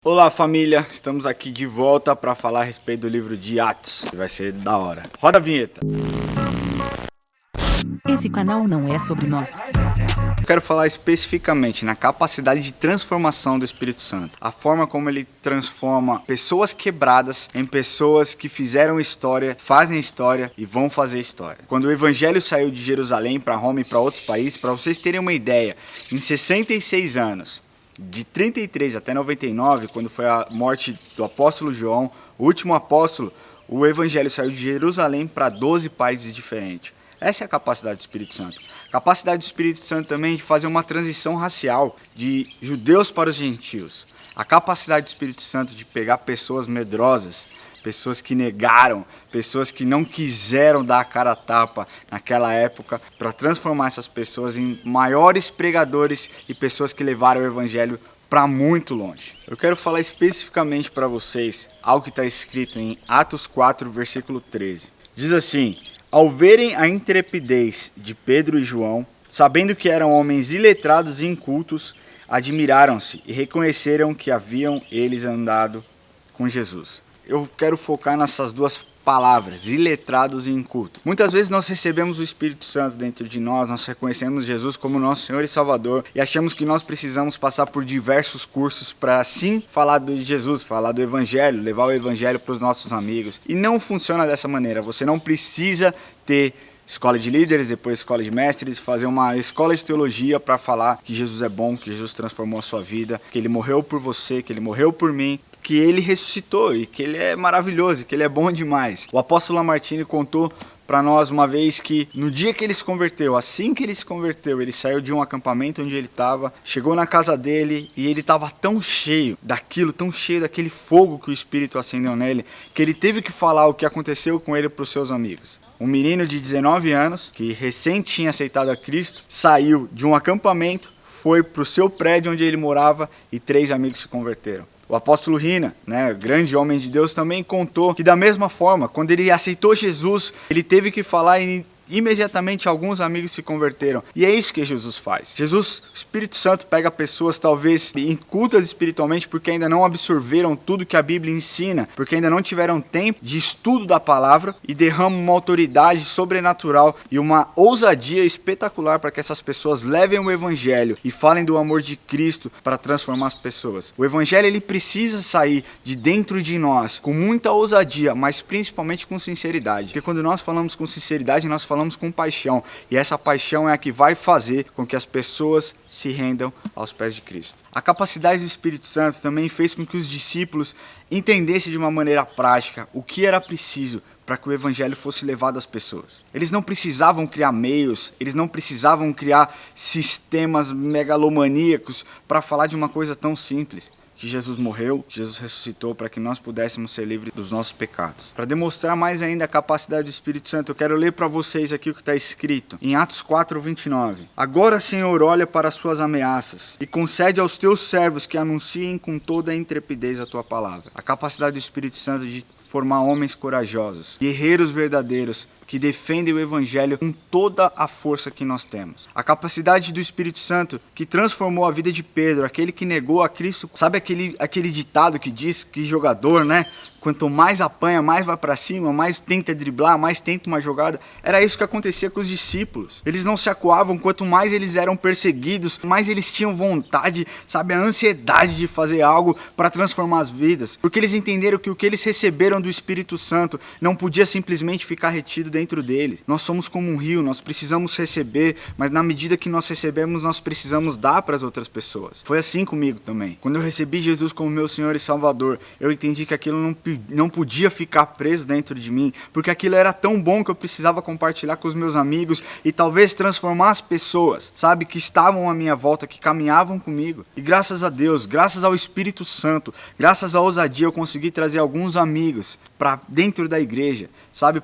Olá família, estamos aqui de volta para falar a respeito do livro de Atos. Vai ser da hora. Roda a vinheta. Esse canal não é sobre nós. Eu quero falar especificamente na capacidade de transformação do Espírito Santo. A forma como ele transforma pessoas quebradas em pessoas que fizeram história, fazem história e vão fazer história. Quando o evangelho saiu de Jerusalém para Roma e para outros países, para vocês terem uma ideia, em 66 anos, de 33 até 99, quando foi a morte do apóstolo João, o último apóstolo, o evangelho saiu de Jerusalém para 12 países diferentes. Essa é a capacidade do Espírito Santo. A capacidade do Espírito Santo também de fazer uma transição racial de judeus para os gentios. A capacidade do Espírito Santo de pegar pessoas medrosas, pessoas que negaram, pessoas que não quiseram dar a cara a tapa naquela época, para transformar essas pessoas em maiores pregadores e pessoas que levaram o evangelho para muito longe. Eu quero falar especificamente para vocês algo que está escrito em Atos 4, versículo 13. Diz assim: ao verem a intrepidez de Pedro e João, sabendo que eram homens iletrados e incultos, admiraram-se e reconheceram que haviam eles andado com Jesus. Eu quero focar nessas duas palavras, iletrados e incultos. Muitas vezes nós recebemos o Espírito Santo dentro de nós reconhecemos Jesus como nosso Senhor e Salvador e achamos que nós precisamos passar por diversos cursos para assim falar de Jesus, falar do Evangelho, levar o Evangelho para os nossos amigos. E não funciona dessa maneira. Você não precisa ter escola de líderes, depois escola de mestres, fazer uma escola de teologia para falar que Jesus é bom, que Jesus transformou a sua vida, que Ele morreu por você, que Ele morreu por mim, que Ele ressuscitou e que Ele é maravilhoso, que Ele é bom demais. O apóstolo Lamartine contou para nós uma vez que no dia que ele se converteu, assim que ele se converteu, ele saiu de um acampamento onde ele estava, chegou na casa dele e ele estava tão cheio daquilo, tão cheio daquele fogo que o Espírito acendeu nele, que ele teve que falar o que aconteceu com ele para os seus amigos. Um menino de 19 anos, que recém tinha aceitado a Cristo, saiu de um acampamento, foi para o seu prédio onde ele morava e 3 amigos se converteram. O apóstolo Rina, grande homem de Deus, também contou que da mesma forma, quando ele aceitou Jesus, ele teve que falar e imediatamente alguns amigos se converteram. E é isso que Jesus faz. Jesus, o Espírito Santo, pega pessoas talvez incultas espiritualmente porque ainda não absorveram tudo que a Bíblia ensina, porque ainda não tiveram tempo de estudo da palavra e derrama uma autoridade sobrenatural e uma ousadia espetacular para que essas pessoas levem o Evangelho e falem do amor de Cristo para transformar as pessoas. O Evangelho ele precisa sair de dentro de nós com muita ousadia, mas principalmente com sinceridade. Porque quando nós falamos com sinceridade, nós falamos com paixão, e essa paixão é a que vai fazer com que as pessoas se rendam aos pés de Cristo. A capacidade do Espírito Santo também fez com que os discípulos entendessem de uma maneira prática o que era preciso para que o evangelho fosse levado às pessoas. Eles não precisavam criar meios, eles não precisavam criar sistemas megalomaníacos para falar de uma coisa tão simples. Que Jesus morreu, que Jesus ressuscitou para que nós pudéssemos ser livres dos nossos pecados. Para demonstrar mais ainda a capacidade do Espírito Santo, eu quero ler para vocês aqui o que está escrito em Atos 4, 29. Agora, Senhor, olha para as suas ameaças e concede aos teus servos que anunciem com toda a intrepidez a tua palavra. A capacidade do Espírito Santo de formar homens corajosos, guerreiros verdadeiros, que defendem o Evangelho com toda a força que nós temos. A capacidade do Espírito Santo que transformou a vida de Pedro, aquele que negou a Cristo. Sabe aquele ditado que diz que jogador, quanto mais apanha, mais vai para cima, mais tenta driblar, mais tenta uma jogada. Era isso que acontecia com os discípulos. Eles não se acuavam, quanto mais eles eram perseguidos, mais eles tinham vontade, a ansiedade de fazer algo para transformar as vidas. Porque eles entenderam que o que eles receberam do Espírito Santo não podia simplesmente ficar retido dentro deles. Nós somos como um rio, nós precisamos receber, mas na medida que nós recebemos, nós precisamos dar para as outras pessoas. Foi assim comigo também. Quando eu recebi Jesus como meu Senhor e Salvador, eu entendi que aquilo não podia ficar preso dentro de mim, porque aquilo era tão bom que eu precisava compartilhar com os meus amigos e talvez transformar as pessoas, que estavam à minha volta, que caminhavam comigo. E graças a Deus, graças ao Espírito Santo, graças à ousadia, eu consegui trazer alguns amigos para dentro da igreja,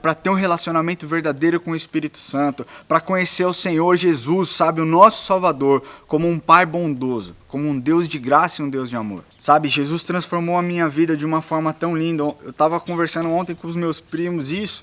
para ter um relacionamento verdadeiro com o Espírito Santo, para conhecer o Senhor Jesus, o nosso Salvador, como um Pai bondoso, como um Deus de graça e um Deus de amor. Jesus transformou a minha vida de uma forma tão linda. Eu estava conversando ontem com os meus primos isso,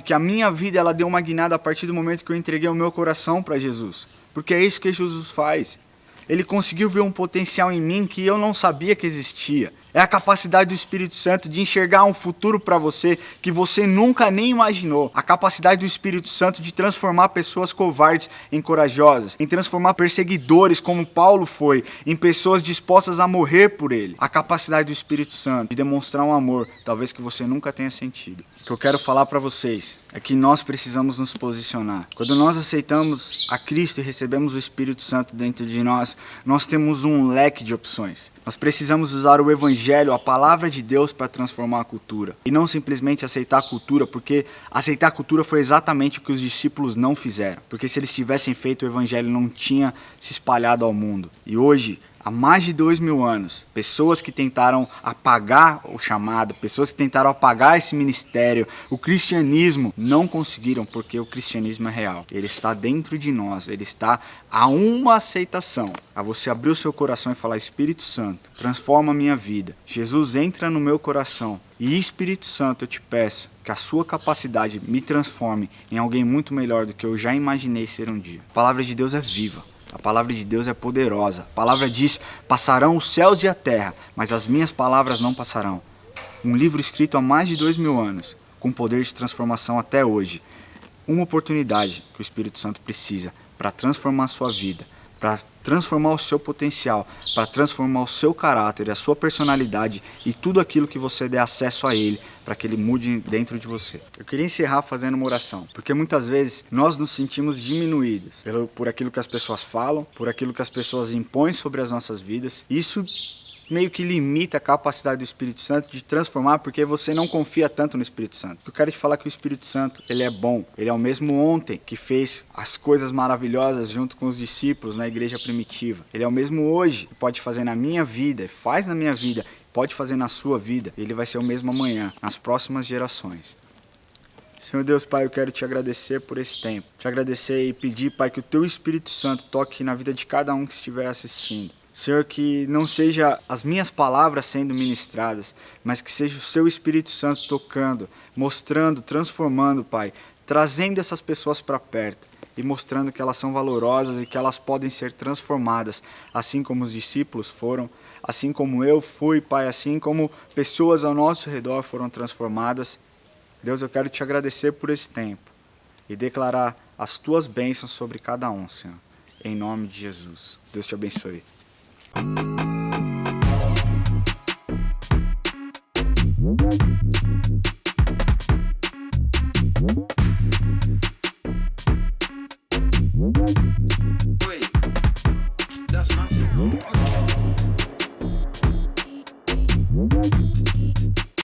que a minha vida ela deu uma guinada a partir do momento que eu entreguei o meu coração para Jesus, porque é isso que Jesus faz. Ele conseguiu ver um potencial em mim que eu não sabia que existia. É a capacidade do Espírito Santo de enxergar um futuro para você que você nunca nem imaginou. A capacidade do Espírito Santo de transformar pessoas covardes em corajosas, em transformar perseguidores como Paulo foi, em pessoas dispostas a morrer por ele. A capacidade do Espírito Santo de demonstrar um amor, talvez que você nunca tenha sentido. O que eu quero falar para vocês é que nós precisamos nos posicionar. Quando nós aceitamos a Cristo e recebemos o Espírito Santo dentro de nós, nós temos um leque de opções. Nós precisamos usar o Evangelho, a palavra de Deus, para transformar a cultura. E não simplesmente aceitar a cultura, porque aceitar a cultura foi exatamente o que os discípulos não fizeram. Porque se eles tivessem feito, o Evangelho não tinha se espalhado ao mundo. E hoje, há mais de 2000 anos, pessoas que tentaram apagar o chamado, pessoas que tentaram apagar esse ministério, o cristianismo, não conseguiram, porque o cristianismo é real. Ele está dentro de nós, ele está a uma aceitação, a você abrir o seu coração e falar: Espírito Santo, transforma a minha vida. Jesus, entra no meu coração. E Espírito Santo, eu te peço que a sua capacidade me transforme em alguém muito melhor do que eu já imaginei ser um dia. A palavra de Deus é viva. A palavra de Deus é poderosa. A palavra diz: passarão os céus e a terra, mas as minhas palavras não passarão. Um livro escrito há mais de 2000 anos, com poder de transformação até hoje. Uma oportunidade que o Espírito Santo precisa para transformar a sua vida, para transformar o seu potencial, para transformar o seu caráter, a sua personalidade e tudo aquilo que você der acesso a ele, para que ele mude dentro de você. Eu queria encerrar fazendo uma oração, porque muitas vezes nós nos sentimos diminuídos por aquilo que as pessoas falam, por aquilo que as pessoas impõem sobre as nossas vidas. Isso meio que limita a capacidade do Espírito Santo de transformar, porque você não confia tanto no Espírito Santo. Eu quero te falar que o Espírito Santo, ele é bom. Ele é o mesmo ontem que fez as coisas maravilhosas junto com os discípulos na igreja primitiva. Ele é o mesmo hoje, que pode fazer na minha vida, faz na minha vida, pode fazer na sua vida. Ele vai ser o mesmo amanhã, nas próximas gerações. Senhor Deus, Pai, eu quero te agradecer por esse tempo. Te agradecer e pedir, Pai, que o teu Espírito Santo toque na vida de cada um que estiver assistindo. Senhor, que não seja as minhas palavras sendo ministradas, mas que seja o seu Espírito Santo tocando, mostrando, transformando, Pai, trazendo essas pessoas para perto e mostrando que elas são valorosas e que elas podem ser transformadas, assim como os discípulos foram, assim como eu fui, Pai, assim como pessoas ao nosso redor foram transformadas. Deus, eu quero te agradecer por esse tempo e declarar as tuas bênçãos sobre cada um, Senhor, em nome de Jesus. Deus te abençoe. Wait, that's my song.